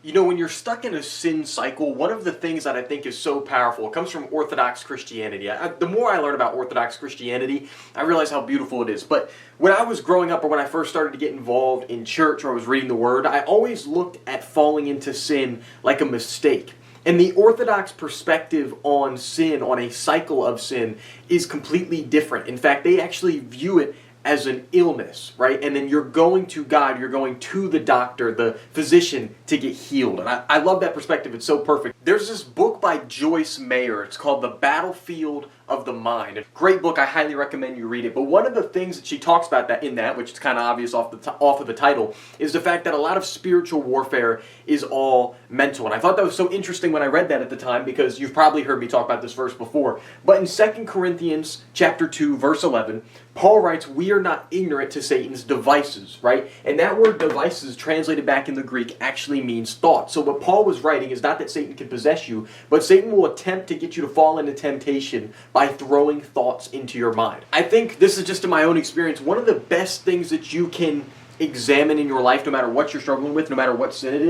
You know, when you're stuck in a sin cycle, one of the things that I think is so powerful, it comes from Orthodox Christianity. The more I learn about Orthodox Christianity, I realize how beautiful it is. But when I was growing up or when I first started to get involved in church or I was reading the Word, I always looked at falling into sin like a mistake. And the Orthodox perspective on sin, on a cycle of sin, is completely different. In fact, they actually view it as an illness, right? And then you're going to God, you're going to the doctor, the physician, to get healed. And I love that perspective. It's so perfect. There's this book by Joyce Meyer. It's called The Battlefield of the Mind. A great book. I highly recommend you read it. But one of the things that she talks about which is kind of obvious off of the title, is the fact that a lot of spiritual warfare is all mental. And I thought that was so interesting when I read that at the time, because you've probably heard me talk about this verse before. But in 2 Corinthians chapter 2, verse 11, Paul writes, "We are not ignorant to Satan's devices," right? And that word devices, translated back in the Greek, actually means thought. So what Paul was writing is not that Satan can possess you, but Satan will attempt to get you to fall into temptation by throwing thoughts into your mind. I think this is just in my own experience, one of the best things that you can examine in your life, no matter what you're struggling with, no matter what sin it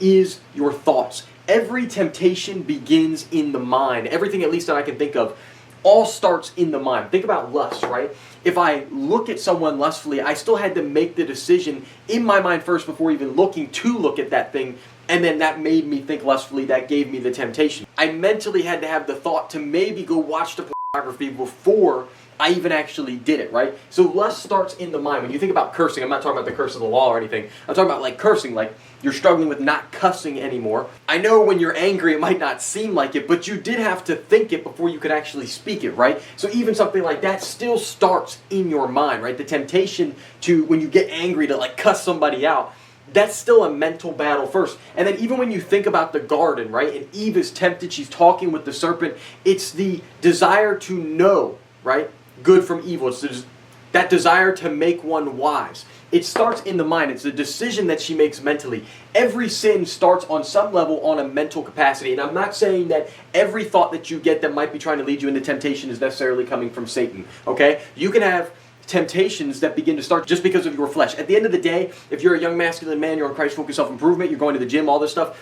is your thoughts. Every temptation begins in the mind. Everything, at least that I can think of, all starts in the mind. Think about lust, right? If I look at someone lustfully, I still had to make the decision in my mind first before even looking to look at that thing, and then that made me think lustfully, that gave me the temptation. I mentally had to have the thought to maybe go watch the pornography before I even actually did it, right? So lust starts in the mind. When you think about cursing, I'm not talking about the curse of the law or anything. I'm talking about like cursing, like you're struggling with not cussing anymore. I know when you're angry, it might not seem like it, but you did have to think it before you could actually speak it, right? So even something like that still starts in your mind, right? The temptation to, when you get angry, to like cuss somebody out, that's still a mental battle first. And then even when you think about the garden, right? And Eve is tempted, she's talking with the serpent. It's the desire to know, right? Good from evil. It's that desire to make one wise. It starts in the mind. It's a decision that she makes mentally. Every sin starts on some level on a mental capacity. And I'm not saying that every thought that you get that might be trying to lead you into temptation is necessarily coming from Satan, okay? You can have temptations that begin to start just because of your flesh. At the end of the day, if you're a young masculine man, you're on Christ-focused self-improvement, you're going to the gym, all this stuff,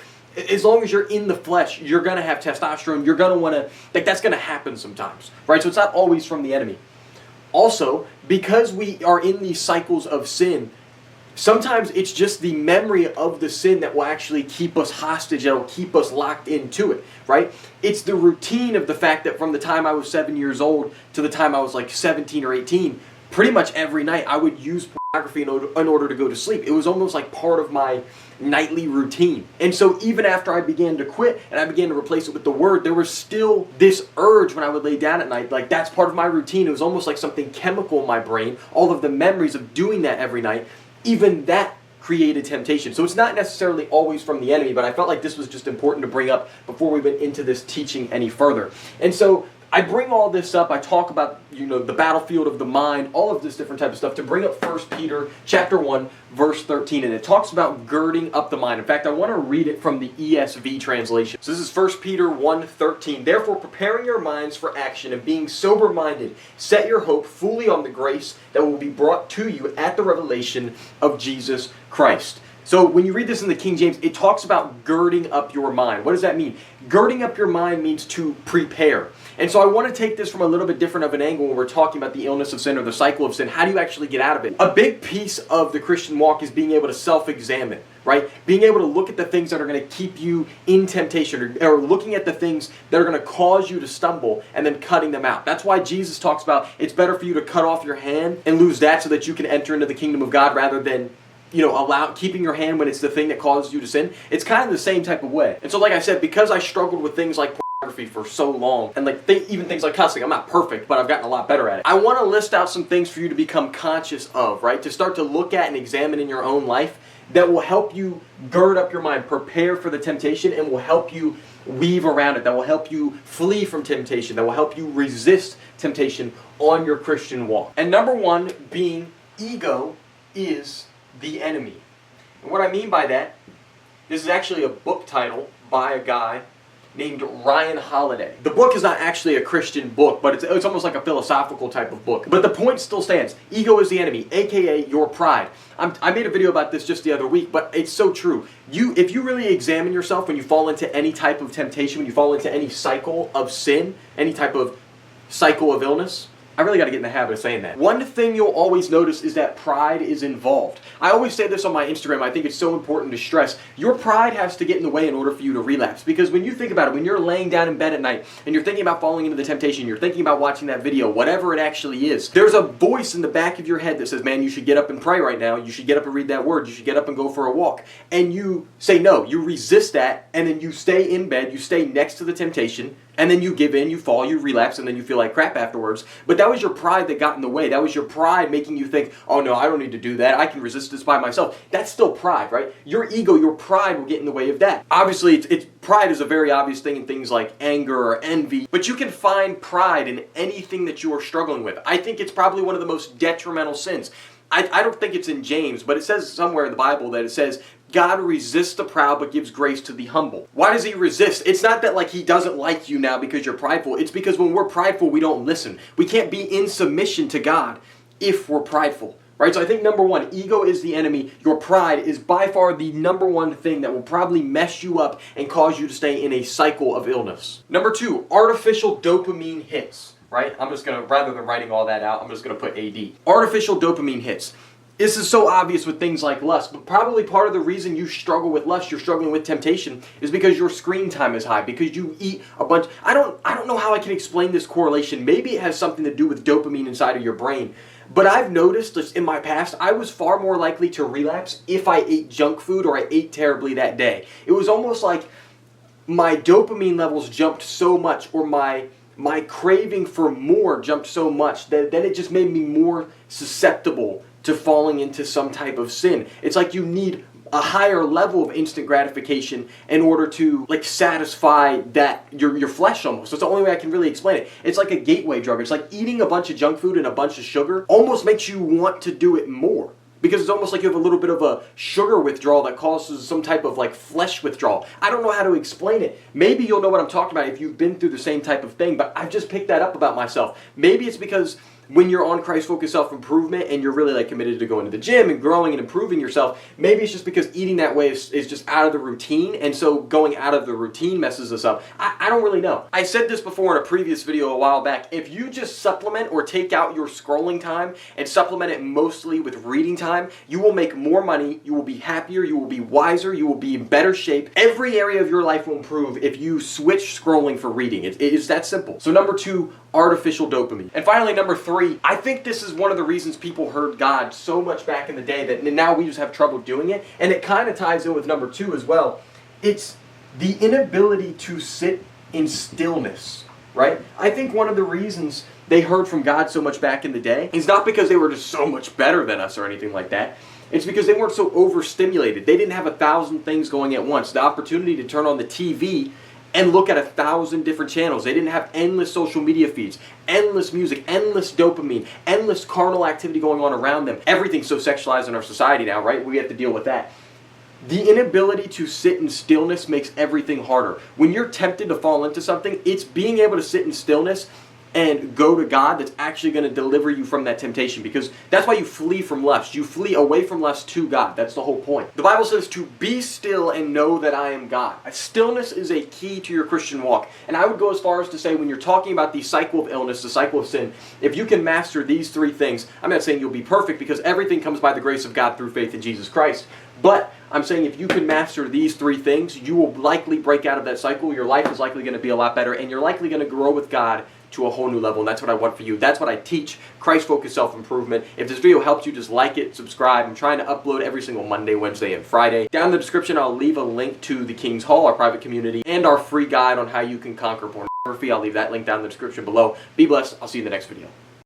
as long as you're in the flesh, you're going to have testosterone, you're going to want to, that's going to happen sometimes, right? So it's not always from the enemy. Also, because we are in these cycles of sin, sometimes it's just the memory of the sin that will actually keep us hostage, that will keep us locked into it, right? It's the routine of the fact that from the time I was 7 years old to the time I was like 17 or 18, pretty much every night I would use pornography in order to go to sleep. It was almost like part of my nightly routine. And so even after I began to quit and I began to replace it with the Word, there was still this urge when I would lay down at night, like that's part of my routine. It was almost like something chemical in my brain. All of the memories of doing that every night, even that created temptation. So it's not necessarily always from the enemy, but I felt like this was just important to bring up before we went into this teaching any further. And so I bring all this up, I talk about, the battlefield of the mind, all of this different type of stuff to bring up 1 Peter chapter 1, verse 13, and it talks about girding up the mind. In fact, I want to read it from the ESV translation. So this is 1 Peter 1:13. "Therefore, preparing your minds for action and being sober-minded, set your hope fully on the grace that will be brought to you at the revelation of Jesus Christ." So when you read this in the King James, it talks about girding up your mind. What does that mean? Girding up your mind means to prepare. And so I want to take this from a little bit different of an angle when we're talking about the illness of sin or the cycle of sin. How do you actually get out of it? A big piece of the Christian walk is being able to self-examine, right? Being able to look at the things that are going to keep you in temptation, or looking at the things that are going to cause you to stumble and then cutting them out. That's why Jesus talks about it's better for you to cut off your hand and lose that so that you can enter into the kingdom of God rather than keeping your hand when it's the thing that causes you to sin. It's kind of the same type of way. And so like I said, because I struggled with things like pornography for so long, and even things like cussing, I'm not perfect, but I've gotten a lot better at it. I want to list out some things for you to become conscious of, right? To start to look at and examine in your own life that will help you gird up your mind, prepare for the temptation, and will help you weave around it, that will help you flee from temptation, that will help you resist temptation on your Christian walk. And number one being ego is the enemy. And what I mean by that, this is actually a book title by a guy named Ryan Holiday. The book is not actually a Christian book, but it's almost like a philosophical type of book. But the point still stands. Ego is the enemy, aka your pride. I made a video about this just the other week, but it's so true. If you really examine yourself when you fall into any type of temptation, when you fall into any cycle of sin, any type of cycle of illness, I really got to get in the habit of saying that. One thing you'll always notice is that pride is involved. I always say this on my Instagram. I think it's so important to stress. Your pride has to get in the way in order for you to relapse. Because when you think about it, when you're laying down in bed at night and you're thinking about falling into the temptation, you're thinking about watching that video, whatever it actually is, there's a voice in the back of your head that says, man, you should get up and pray right now. You should get up and read that word. You should get up and go for a walk. And you say no. You resist that, and then you stay in bed. You stay next to the temptation. And then you give in, you fall, you relapse, and then you feel like crap afterwards. But that was your pride that got in the way. That was your pride making you think, oh no, I don't need to do that. I can resist this by myself. That's still pride, right? Your ego, your pride will get in the way of that. Obviously, pride is a very obvious thing in things like anger or envy. But you can find pride in anything that you are struggling with. I think it's probably one of the most detrimental sins. I don't think it's in James, but it says somewhere in the Bible that it says, God resists the proud but gives grace to the humble. Why does he resist? It's not that like he doesn't like you now because you're prideful. It's because when we're prideful, we don't listen. We can't be in submission to God if we're prideful. Right? So I think number one, ego is the enemy. Your pride is by far the number one thing that will probably mess you up and cause you to stay in a cycle of illness. Number two, artificial dopamine hits. Right? I'm just going to, rather than writing all that out, I'm just going to put AD. Artificial dopamine hits. This is so obvious with things like lust, but probably part of the reason you struggle with lust, you're struggling with temptation, is because your screen time is high, because you eat a bunch. I don't know how I can explain this correlation. Maybe it has something to do with dopamine inside of your brain. But I've noticed just in my past, I was far more likely to relapse if I ate junk food or I ate terribly that day. It was almost like my dopamine levels jumped so much, or my craving for more jumped so much that then it just made me more susceptible to falling into some type of sin. It's like you need a higher level of instant gratification in order to like satisfy that your flesh almost. That's the only way I can really explain it. It's like a gateway drug. It's like eating a bunch of junk food and a bunch of sugar almost makes you want to do it more. Because it's almost like you have a little bit of a sugar withdrawal that causes some type of like flesh withdrawal. I don't know how to explain it. Maybe you'll know what I'm talking about if you've been through the same type of thing, but I've just picked that up about myself. Maybe it's because when you're on Christ-focused self-improvement and you're really like committed to going to the gym and growing and improving yourself, maybe it's just because eating that way is just out of the routine, and so going out of the routine messes us up. I don't really know. I said this before in a previous video a while back. If you just supplement or take out your scrolling time and supplement it mostly with reading time, you will make more money, you will be happier, you will be wiser, you will be in better shape. Every area of your life will improve if you switch scrolling for reading. It is that simple. So number two, artificial dopamine. And finally, number three, I think this is one of the reasons people heard God so much back in the day that now we just have trouble doing it. And it kind of ties in with number two as well. It's the inability to sit in stillness, right? I think one of the reasons they heard from God so much back in the day is not because they were just so much better than us or anything like that. It's because they weren't so overstimulated. They didn't have 1,000 things going at once. The opportunity to turn on the TV and look at 1,000 different channels. They didn't have endless social media feeds, endless music, endless dopamine, endless carnal activity going on around them. Everything's so sexualized in our society now, right? We have to deal with that. The inability to sit in stillness makes everything harder. When you're tempted to fall into something, it's being able to sit in stillness and go to God that's actually going to deliver you from that temptation, because that's why you flee from lust. You flee away from lust to God. That's the whole point. The Bible says to be still and know that I am God. Stillness is a key to your Christian walk. And I would go as far as to say when you're talking about the cycle of illness, the cycle of sin, if you can master these three things, I'm not saying you'll be perfect because everything comes by the grace of God through faith in Jesus Christ. But I'm saying if you can master these three things, you will likely break out of that cycle. Your life is likely going to be a lot better, and you're likely going to grow with God to a whole new level, and that's what I want for you. That's what I teach, Christ-focused self-improvement. If this video helps you, just like it, subscribe. I'm trying to upload every single Monday, Wednesday, and Friday. Down in the description, I'll leave a link to the King's Hall, our private community, and our free guide on how you can conquer pornography. I'll leave that link down in the description below. Be blessed. I'll see you in the next video.